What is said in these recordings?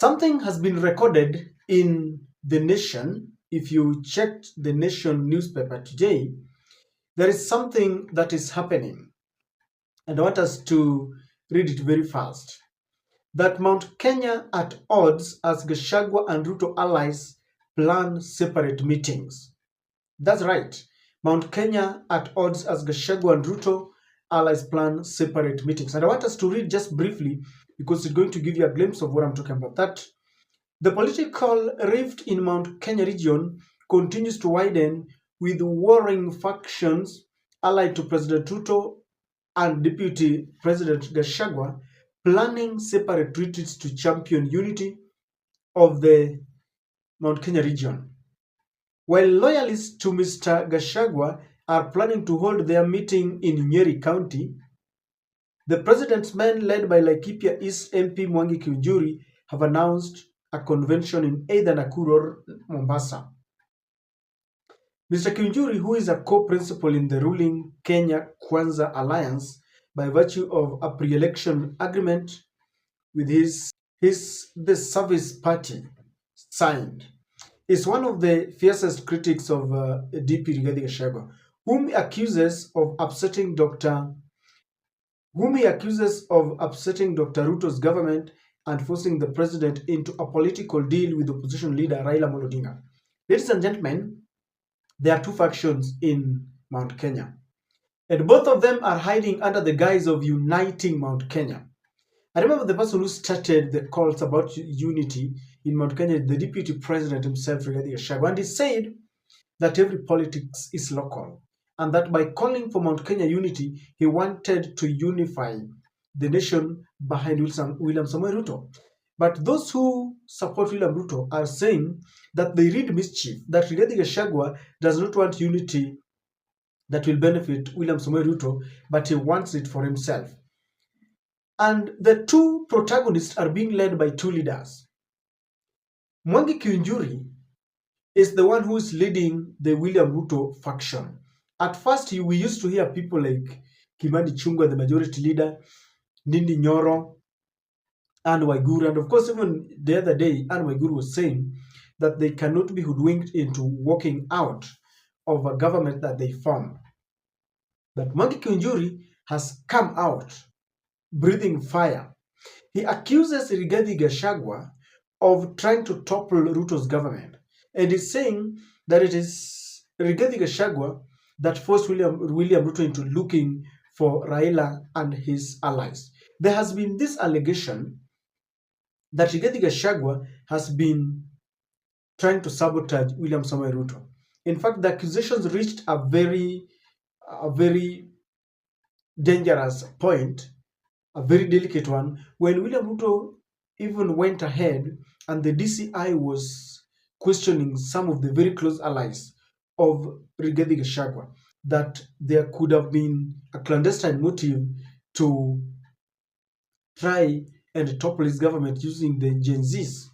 Something has been recorded in The Nation. If you checked The Nation newspaper today, there is something that is happening. And I want us to read it very fast. That Mount Kenya at odds as Gachagua and Ruto allies plan separate meetings. That's right. Mount Kenya at odds as Gachagua and Ruto allies plan separate meetings. And I want us to read just briefly because it's going to give you a glimpse of what I'm talking about. That the political rift in Mount Kenya region continues to widen with warring factions allied to President Ruto and Deputy President Gachagua planning separate retreats to champion unity of the Mount Kenya region. While loyalists to Mr. Gachagua are planning to hold their meeting in Nyeri County, the president's men led by Laikipia East MP Mwangi Kiunjuri have announced a convention in either Nakuru or Mombasa. Mr. Kiunjuri, who is a co-principal in the ruling Kenya Kwanza Alliance by virtue of a pre-election agreement with the Service Party signed, is one of the fiercest critics of DP Rigathi Gachagua, whom he accuses of upsetting Dr. Ruto's government and forcing the president into a political deal with opposition leader Raila Amolo Odinga. Ladies and gentlemen, there are two factions in Mount Kenya, and both of them are hiding under the guise of uniting Mount Kenya. I remember the person who started the calls about unity in Mount Kenya, the deputy president himself, Rigathi Gachagua, and he said that every politics is local, and that by calling for Mount Kenya unity, he wanted to unify the nation behind William Samoei Ruto. But those who support William Ruto are saying that they read mischief, that Rigathi Gachagua does not want unity that will benefit William Samoei Ruto, but he wants it for himself. And the two protagonists are being led by two leaders. Mwangi Kiunjuri is the one who is leading the William Ruto faction. At first, we used to hear people like Kimani Ichung'wah, the majority leader, Ndindi Nyoro, Anne Waiguru, and of course, even the other day, Anne Waiguru was saying that they cannot be hoodwinked into walking out of a government that they form. But Mwangi Kiunjuri has come out breathing fire. He accuses Rigathi Gachagua of trying to topple Ruto's government, and is saying that it is Rigathi Gachagua that forced William Ruto into looking for Raila and his allies. There has been this allegation that Rigathi Gachagua has been trying to sabotage William Samoei Ruto. In fact, the accusations reached a very dangerous point, a very delicate one, when William Ruto even went ahead and the DCI was questioning some of the very close allies of Rigathi Gachagua, that there could have been a clandestine motive to try and topple his government using the Gen Zs.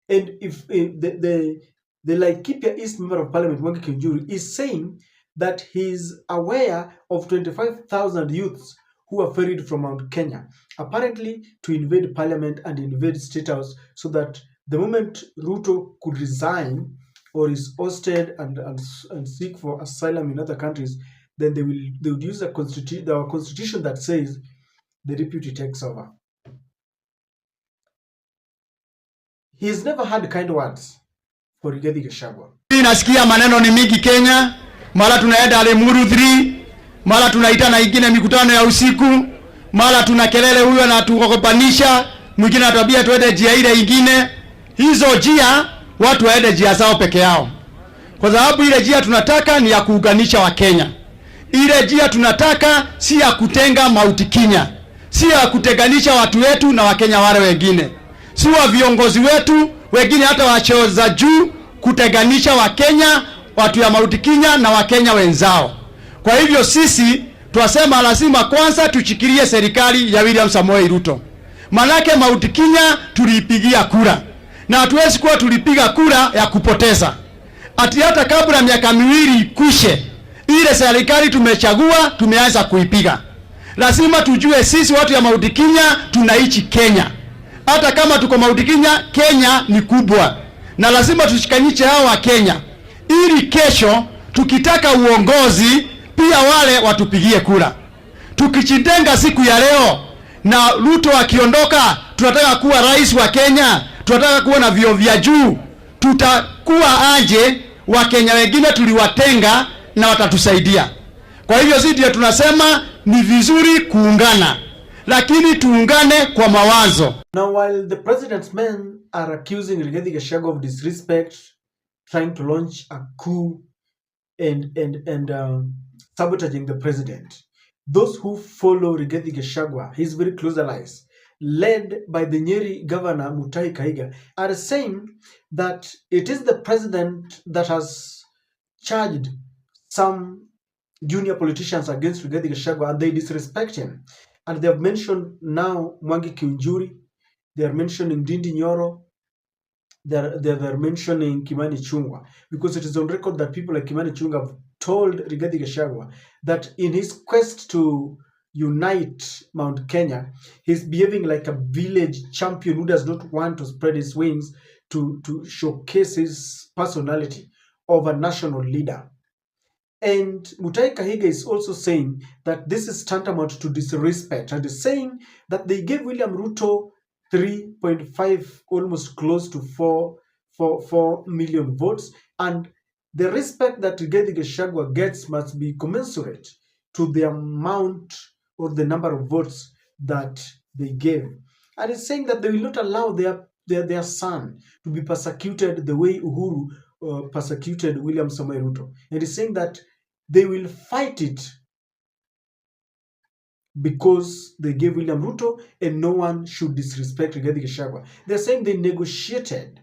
And if the Laikipia East Member of Parliament, Mwangi Kiunjuri, is saying that he is aware of 25,000 youths who are ferried from Mount Kenya, apparently to invade Parliament and invade State House, so that the moment Ruto could resign or is ousted and seek for asylum in other countries, then they would use our constitution that says the deputy takes over. He has never had kind words for Rigathi Gachagua. Nasikia maneno ni mingi Kenya, mara tunaenda Lemuru 3, mara tunaitana ingine mikutano ya usiku, mara tuna kelele huyo anatukopanisha, mwingine atabia tuende njia ile ingine. Hizo njia watu waende njia zao peke yao. Kwa sababu ile njia tunataka ni ya kuunganisha wa Kenya. Ile njia tunataka si ya kutenga Mount Kenya, si ya kutenganisha watu wetu na Wakenya wale wengine. Si wa viongozi wetu wengine hata wacheo za juu kutenganisha Wakenya, watu ya Mount Kenya na Wakenya wenzao. Kwa hivyo sisi tuwasema lazima kwanza tuchikilie serikali ya William Samoei Ruto. Manake Mount Kenya tulipigia kura, na hatuwezi kuwa tulipiga kura ya kupoteza. Ati hata kabla miaka miwili kushe, ile serikali tumechagua tumeanza kuipiga. Lazima tujue sisi watu ya Mount Kenya tunaishi Kenya. Hata kama tuko Mount Kenya, Kenya ni kubwa, na lazima tushikaniche hao wa Kenya ili kesho tukitaka uongozi pia wale watupigie kura. Tukichindenga siku ya leo na Ruto akiondoka, tunataka kuwa rais wa Kenya, tunataka kuwa na vio vya juu, tutakuwa aje? Wa Kenya wengine tuliwatenga na watatusaidia. Kwa hivyo sisi ndio tunasema ni vizuri kuungana, lakini tuungane kwa mawazo. Now, while the president's men are accusing Rigathi Gachagua of disrespect, trying to launch a coup and sabotaging the president, those who follow Rigathi Gachagua, his very close allies, led by the Nyeri governor Mutahi Kahiga, are saying that it is the president that has charged some junior politicians against Rigathi Gachagua and they disrespect him. And they have mentioned now Mwangi Kiunjuri, they are mentioning Ndindi Nyoro, they're mentioning Kimani Ichung'wah, because it is on record that people like Kimani Ichung'wah have told Rigathi Gachagua that in his quest to unite Mount Kenya, he's behaving like a village champion who does not want to spread his wings to showcase his personality of a national leader. And Mutahi Kahiga is also saying that this is tantamount to disrespect, and is saying that they gave William Ruto 3.5, almost close to 4 million votes, and the respect that Rigathi Gachagua gets must be commensurate to the amount or the number of votes that they gave. And it's saying that they will not allow their son to be persecuted the way Uhuru persecuted William Samoei Ruto. And it's saying that they will fight it because they gave William Ruto and no one should disrespect Rigathi Gachagua. They're saying they negotiated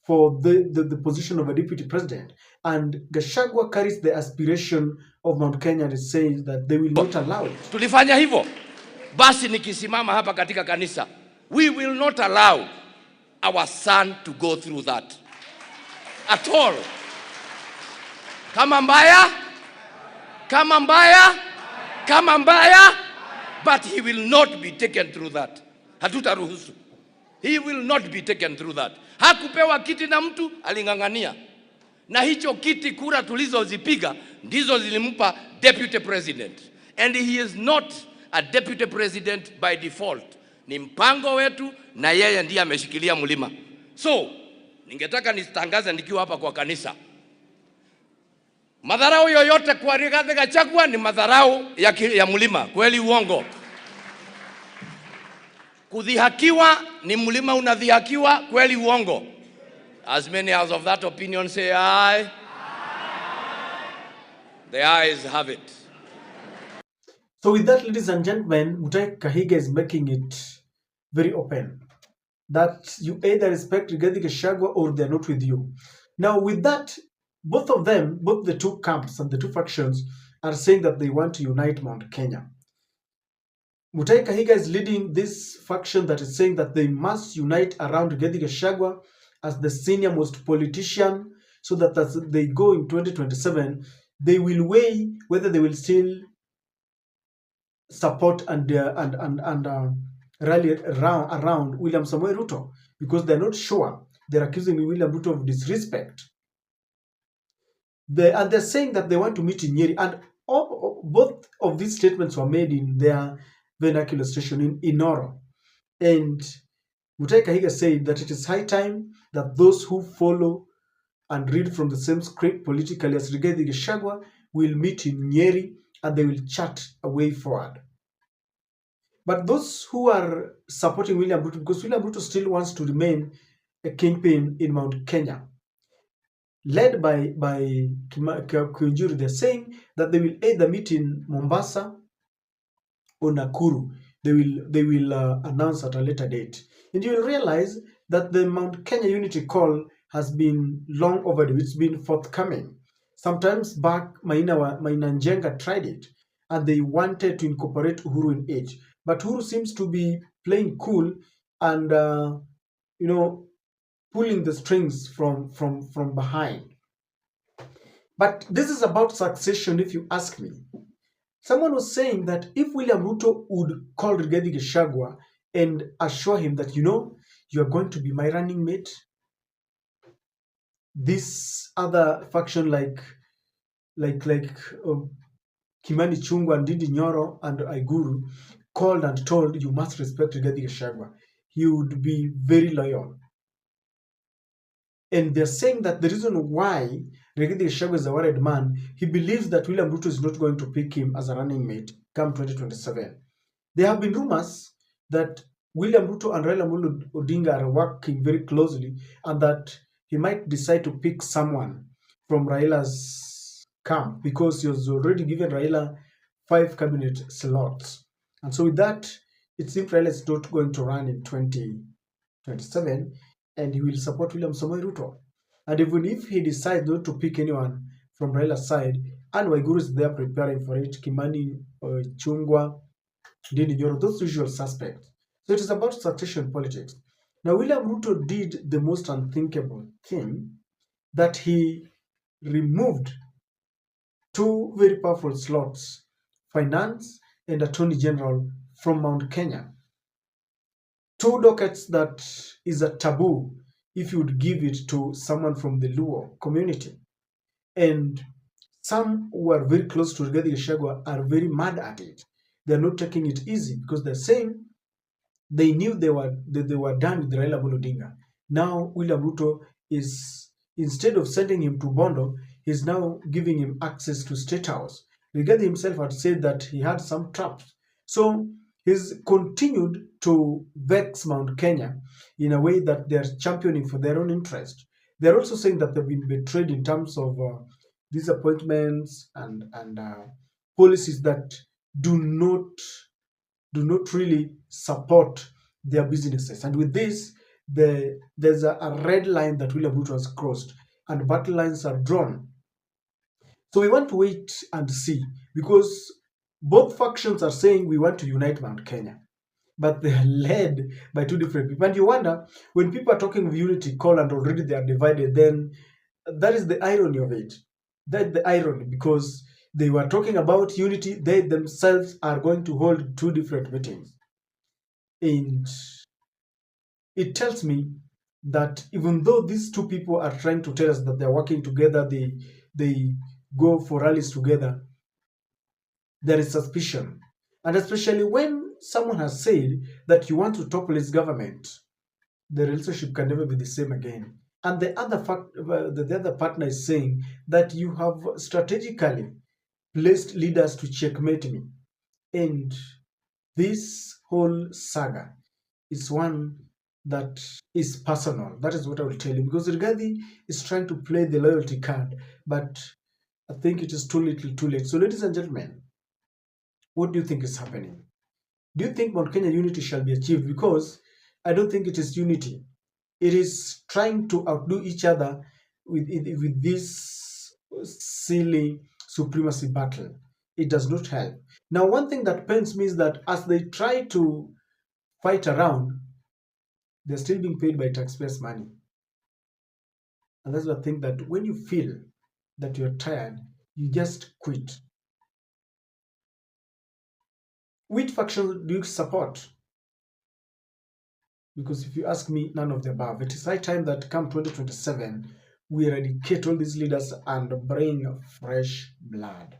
for the position of a deputy president, and Gachagua carries the aspiration of Mount Kenya and is saying that they will not allow it. Tulifanya hivyo, basi nikisimama hapa katika kanisa, we will not allow our son to go through that at all. Kama mbaya, but he will not be taken through that. Hatutaruhusu. He will not be taken through that. Hakupewa kiti na mtu, alingangania. Na hicho kiti, kura tulizozipiga ndizo zilimpa deputy president. And he is not a deputy president by default. Ni mpango wetu na yeye ndiye ameshikilia mlima. So, ningetaka nitangaze nikiwa hapa kwa kanisa. Madharau yoyote kwa Rigathi Gachagua ni madharau ya mlima. Kweli uongo? Kudhihakiwa ni mlima unadhihakiwa. Kweli uongo? As many as of that opinion say aye. Aye. The ayes have it. So with that, ladies and gentlemen, Mutahi Kahiga is making it very open that you either respect Rigathi Gachagua or they're not with you. Now with that, both the two camps and the two factions are saying that they want to unite Mount Kenya. Mutahi Kahiga is leading this faction that is saying that they must unite around Rigathi Gachagua as the senior most politician, so that as they go in 2027, they will weigh whether they will still support and rally around William Samoei Ruto, because they're not sure. They're accusing William Ruto of disrespect. And they're saying that they want to meet in Nyeri, and both of these statements were made in their vernacular station in Inoro. And Mutahi Kahiga said that it is high time that those who follow and read from the same script politically as Rigathi Gachagua will meet in Nyeri and they will chart a way forward. But those who are supporting William Ruto, because William Ruto still wants to remain a kingpin in Mount Kenya, led by Kiunjuri, they're saying that they will either meet in Mombasa or Nakuru. They will announce at a later date. And you will realize that the Mount Kenya unity call has been long overdue. It's been forthcoming. Sometimes back, Maina Njenga tried it, and they wanted to incorporate Uhuru in it. But Uhuru seems to be playing cool and, pulling the strings from behind. But this is about succession, if you ask me. Someone was saying that if William Ruto would call Rigathi Gachagua and assure him that, you are going to be my running mate. This other faction like Kimani Chungwa, Ndindi Nyoro, and Aiguru called and told, you must respect Rigathi Gachagua. He would be very loyal. And they're saying that the reason why Rigathi Gachagua is a worried man, he believes that William Ruto is not going to pick him as a running mate come 2027. There have been rumors that William Ruto and Raila Amolo Odinga are working very closely, and that he might decide to pick someone from Raila's camp, because he has already given Raila 5 cabinet slots. And so with that, it seems Raila is not going to run in 2027, and he will support William Samoei Ruto. And even if he decides not to pick anyone from Raila's side, and Waiguru is there preparing for it, Kimani Chungwa, Ndindi Nyoro, those usual suspects. So it is about succession politics. Now, William Ruto did the most unthinkable thing, that he removed 2 very powerful slots, finance and attorney general, from Mount Kenya. 2 dockets that is a taboo if you would give it to someone from the Luo community. And some who are very close to Rigathi Gachagua are very mad at it. They're not taking it easy, because they're saying they knew they were done with Raila Amolo Odinga. Now William Ruto is, instead of sending him to Bondo, he's now giving him access to State House. Rigathi himself had said that he had some traps. So he's continued to vex Mount Kenya in a way that they're championing for their own interest. They're also saying that they've been betrayed in terms of these appointments and policies that do not really support their businesses. And with this, there's a red line that William Ruto has crossed, and battle lines are drawn. So we want to wait and see, because both factions are saying we want to unite Mount Kenya, but they are led by 2 different people. And you wonder, when people are talking of unity call and already they are divided, then that is the irony of it. That's the irony, because they were talking about unity, they themselves are going to hold 2 different meetings. And it tells me that even though these 2 people are trying to tell us that they're working together, they go for rallies together, there is suspicion. And especially when someone has said that you want to topple his government, the relationship can never be the same again. And the other partner is saying that you have strategically placed leaders to checkmate me. And this whole saga is one that is personal. That is what I will tell you, because Rigathi is trying to play the loyalty card, but I think it is too little, too late. So, ladies and gentlemen, what do you think is happening? Do you think Mount Kenya unity shall be achieved? Because I don't think it is unity. It is trying to outdo each other with this silly supremacy battle. It does not help. Now, one thing that pains me is that as they try to fight around, they're still being paid by taxpayers' money. And that's the thing, that when you feel that you're tired, you just quit. Which faction do you support? Because if you ask me, none of the above. It is high time that come 2027, we eradicate all these leaders and bring fresh blood.